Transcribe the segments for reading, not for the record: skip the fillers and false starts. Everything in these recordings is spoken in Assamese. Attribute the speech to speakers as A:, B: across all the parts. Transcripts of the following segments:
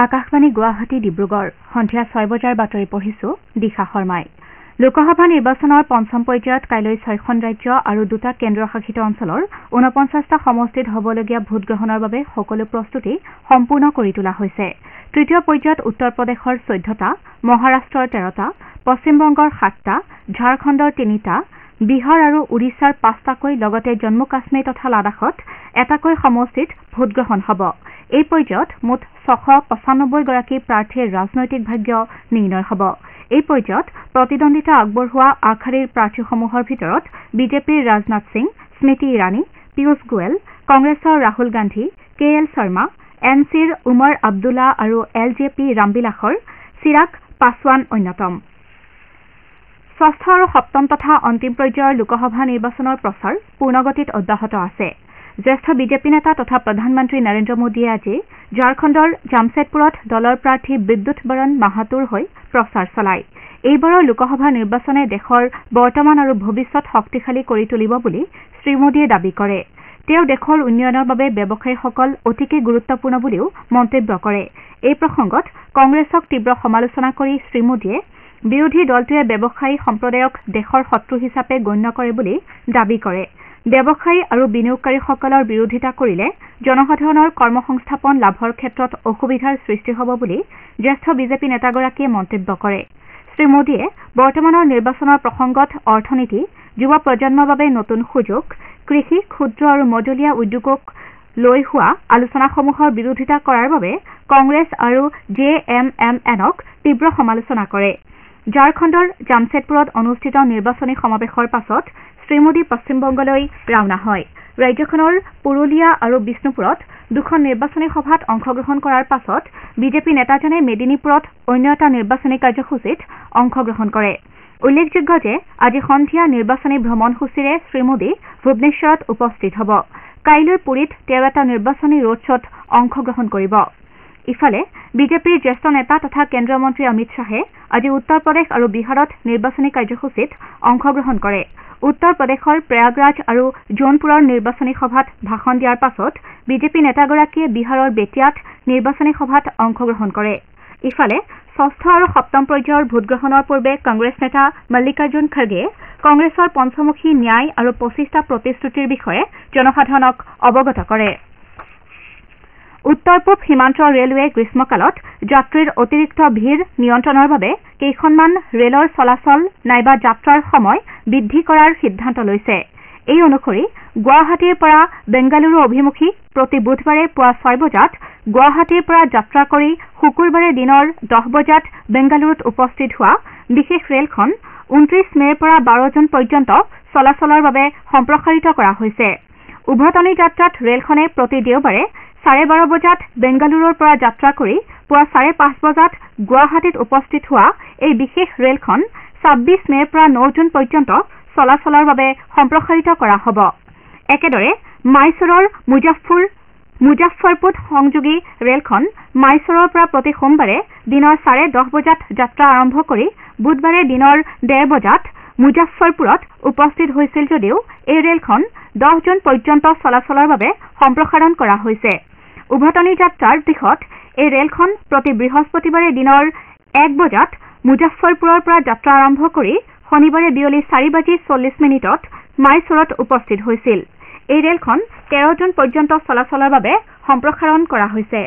A: আকাশবাণী গুৱাহাটী ডিব্ৰুগড় সন্ধিয়া 6 বজাৰ বাতৰি পঢ়িছো দিশা শৰ্মাই লোকসভা নিৰ্বাচনৰ পঞ্চম পৰ্যায়ত কাইলৈ 6খন ৰাজ্য আৰু 2টা কেন্দ্ৰীয় শাসিত অঞ্চলৰ 49টা সমষ্টিত হ'বলগীয়া ভোটগ্ৰহণৰ বাবে সকলো প্ৰস্তুতি সম্পূৰ্ণ কৰি তোলা হৈছে তৃতীয় পৰ্যায়ত উত্তৰ প্ৰদেশৰ 14টা মহাৰাষ্ট্ৰৰ 13টা পশ্চিমবংগৰ 7টা ঝাৰখণ্ডৰ 3টা বিহাৰ আৰু উৰিষ্যাৰ 5টাকৈ লগতে জম্মু কাশ্মীৰ তথা লাডাখত এটাকৈ সমষ্টিত ভোটগ্ৰহণ হ'ব এই পৰ্যায়ত মুঠ 695 গৰাকী প্ৰাৰ্থীৰ ৰাজনৈতিক ভাগ্য নিৰ্ণয় হ'ব এই পৰ্যায়ত প্ৰতিদ্বন্দ্বিতা আগবঢ়োৱা আগশাৰীৰ প্ৰাৰ্থীসমূহৰ ভিতৰত বিজেপিৰ ৰাজনাথ সিং স্মৃতি ইৰাণী পীয়ুষ গোৱেল কংগ্ৰেছৰ ৰাহুল গান্ধী কেএল শৰ্মা এনচিৰ উমৰ আব্দুল্লা আৰু এলজেপি ৰামবিলাসৰ চিৰাগ পাছৱান অন্যতম ষষ্ঠ আৰু সপ্তম তথা অন্তিম পৰ্যায়ৰ লোকসভা নিৰ্বাচনৰ প্ৰচাৰ পূৰ্ণগতিত অব্যাহত আছে জ্যেষ্ঠ বিজেপি নেতা তথা প্ৰধানমন্ত্ৰী নৰেন্দ্ৰ মোদীয়ে আজি ঝাৰখণ্ডৰ জামছেদপুৰত দলৰ প্ৰাৰ্থী বিদ্যুৎ বৰণ মাহাতুৰ হৈ প্ৰচাৰ চলায় এইবাৰৰ লোকসভা নিৰ্বাচনে দেশৰ বৰ্তমান আৰু ভৱিষ্যত শক্তিশালী কৰি তুলিব বুলি শ্ৰীমোদীয়ে দাবী কৰে তেওঁ দেশৰ উন্নয়নৰ বাবে ব্যৱসায়ীসকল অতিকে গুৰুত্বপূৰ্ণ বুলিও মন্তব্য কৰে এই প্ৰসংগত কংগ্ৰেছক তীব্ৰ সমালোচনা কৰি শ্ৰীমোদীয়ে বিৰোধী দলটোৱে ব্যৱসায়ী সম্প্ৰদায়ক দেশৰ শত্ৰু হিচাপে গণ্য কৰে বুলি দাবী কৰে ব্যৱসায়ী আৰু বিনিয়োগকাৰীসকলৰ বিৰোধিতা কৰিলে জনসাধাৰণৰ কৰ্মসংস্থাপন লাভৰ ক্ষেত্ৰত অসুবিধাৰ সৃষ্টি হ'ব বুলি জ্যেষ্ঠ বিজেপি নেতাগৰাকীয়ে মন্তব্য কৰে শ্ৰীমোদীয়ে বৰ্তমানৰ নিৰ্বাচনৰ প্ৰসংগত অৰ্থনীতি যুৱ প্ৰজন্মৰ বাবে নতুন সুযোগ কৃষি ক্ষুদ্ৰ আৰু মজলীয়া উদ্যোগক লৈ হোৱা আলোচনাসমূহৰ বিৰোধিতা কৰাৰ বাবে কংগ্ৰেছ আৰু জেএমএমএনক তীব্ৰ সমালোচনা কৰে ঝাৰখণ্ডৰ জামছেদপুৰত অনুষ্ঠিত নিৰ্বাচনী সমাৱেশৰ পাছত শ্ৰীমোদী পশ্চিমবংগলৈ ৰাওনা হয় ৰাজ্যখনৰ পুৰুলিয়া আৰু বিষ্ণুপুৰত দুখন নিৰ্বাচনী সভাত অংশগ্ৰহণ কৰাৰ পাছত বিজেপি নেতাজনে মেদিনীপুৰত অন্য এটা নিৰ্বাচনী কাৰ্যসূচীত অংশগ্ৰহণ কৰে উল্লেখযোগ্য যে আজি সন্ধিয়া নিৰ্বাচনী ভ্ৰমণসূচীৰে শ্ৰীমোদী ভুৱনেশ্বৰত উপস্থিত হ'ব কাইলৈ পুৰীত তেওঁ এটা নিৰ্বাচনী ৰোড শ্বত অংশগ্ৰহণ কৰিব ইফালে বিজেপিৰ জ্যেষ্ঠ নেতা তথা কেন্দ্ৰীয় মন্ত্ৰী অমিত শ্বাহে আজি উত্তৰ প্ৰদেশ আৰু বিহাৰত নিৰ্বাচনী কাৰ্যসূচীত অংশগ্ৰহণ কৰে উত্তৰ প্ৰদেশৰ প্ৰয়াগৰাজ আৰু জোনপুৰৰ নিৰ্বাচনী সভাত ভাষণ দিয়াৰ পাছত বিজেপি নেতাগৰাকীয়ে বিহাৰৰ বেতিয়াত নিৰ্বাচনী সভাত অংশগ্ৰহণ কৰে ইফালে ষষ্ঠ আৰু সপ্তম পৰ্যায়ৰ ভোটগ্ৰহণৰ পূৰ্বে কংগ্ৰেছ নেতা মল্লিকাৰ্জুন খৰ্গে কংগ্ৰেছৰ পঞ্চমুখী ন্যায় আৰু 25টা প্ৰতিশ্ৰুতিৰ বিষয়ে জনসাধাৰণক অৱগত কৰে উত্তৰ পূব সীমান্ত ৰেলৱে গ্ৰীষ্মকালত যাত্ৰীৰ অতিৰিক্ত ভিৰ নিয়ন্ত্ৰণৰ বাবে কেইখনমান ৰেলৰ চলাচল নাইবা যাত্ৰাৰ সময় বৃদ্ধি কৰাৰ সিদ্ধান্ত লৈছে এই অনুসৰি গুৱাহাটীৰ পৰা বেংগালুৰু অভিমুখী প্ৰতি বুধবাৰে পুৱা 6 বজাত গুৱাহাটীৰ পৰা যাত্ৰা কৰি শুকুৰবাৰে দিনৰ 10 বজাত বেংগালুৰুত উপস্থিত হোৱা বিশেষ ৰেলখন 29 মেৰ পৰা 12 জুন পৰ্যন্ত চলাচলৰ বাবে সম্প্ৰসাৰিত কৰা হৈছে উভতনি যাত্ৰাত ৰেলখনে প্ৰতি দেওবাৰে 12:30 বজাত বেংগালুৰুৰ পৰা যাত্ৰা কৰি পুৱা 5:30 বজাত গুৱাহাটীত উপস্থিত হোৱা এই বিশেষ ৰেলখন 26 মেৰ পৰা 9 জুন পৰ্যন্ত চলাচলৰ বাবে সম্প্ৰসাৰিত কৰা হ'ব একেদৰে মাইসূৰৰ মুজাফ্ফৰপুৰ সংযোগী ৰেলখন মাইসূৰৰ পৰা প্ৰতি সোমবাৰে দিনৰ 10:30 বজাত যাত্ৰা আৰম্ভ কৰি বুধবাৰে দিনৰ 1:30 বজাত মুজাফ্ফৰপুৰত উপস্থিত হৈছিল যদিও এই ৰেলখন 10 জুন পৰ্যন্ত চলাচলৰ বাবে সম্প্ৰসাৰণ কৰা হৈছে উভতনি যাত্ৰাৰ দিশত এই ৰেলখন প্ৰতি বৃহস্পতিবাৰে দিনৰ 1 বজাত মুজাফ্ফৰপুৰৰ পৰা যাত্ৰা আৰম্ভ কৰি শনিবাৰে বিয়লি 4:40 মাইসূৰত উপস্থিত হৈছিল এই ৰেলখন 13 জুন পৰ্যন্ত চলাচলৰ বাবে সম্প্ৰসাৰণ কৰা হৈছে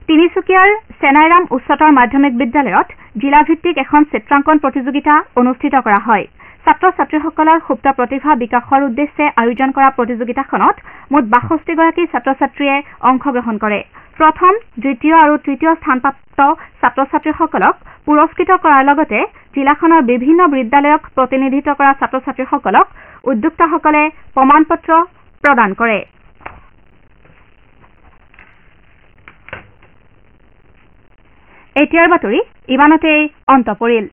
A: তিনিচুকীয়াৰ চেনাইৰাম উচ্চতৰ মাধ্যমিক বিদ্যালয়ত জিলাভিত্তিক এখন চিত্ৰাংকন প্ৰতিযোগিতা অনুষ্ঠিত কৰা হয় ছাত্ৰ ছাত্ৰীসকলৰ সুপ্ত প্ৰতিভা বিকাশৰ উদ্দেশ্যে আয়োজন কৰা প্ৰতিযোগিতাখনত মুঠ 62 গৰাকী ছাত্ৰ ছাত্ৰীয়ে অংশগ্ৰহণ কৰে প্ৰথম দ্বিতীয় আৰু তৃতীয় স্থানপ্ৰাপ্ত ছাত্ৰ ছাত্ৰীসকলক পুৰস্কৃত কৰাৰ লগতে জিলাখনৰ বিভিন্ন বিদ্যালয়ক প্ৰতিনিধিত্ব কৰা ছাত্ৰ ছাত্ৰীসকলক উদ্যোক্তাসকলে প্ৰমাণপত্ৰ প্ৰদান কৰে এতিয়াৰ বাতৰি ইমানতেই অন্ত পৰিল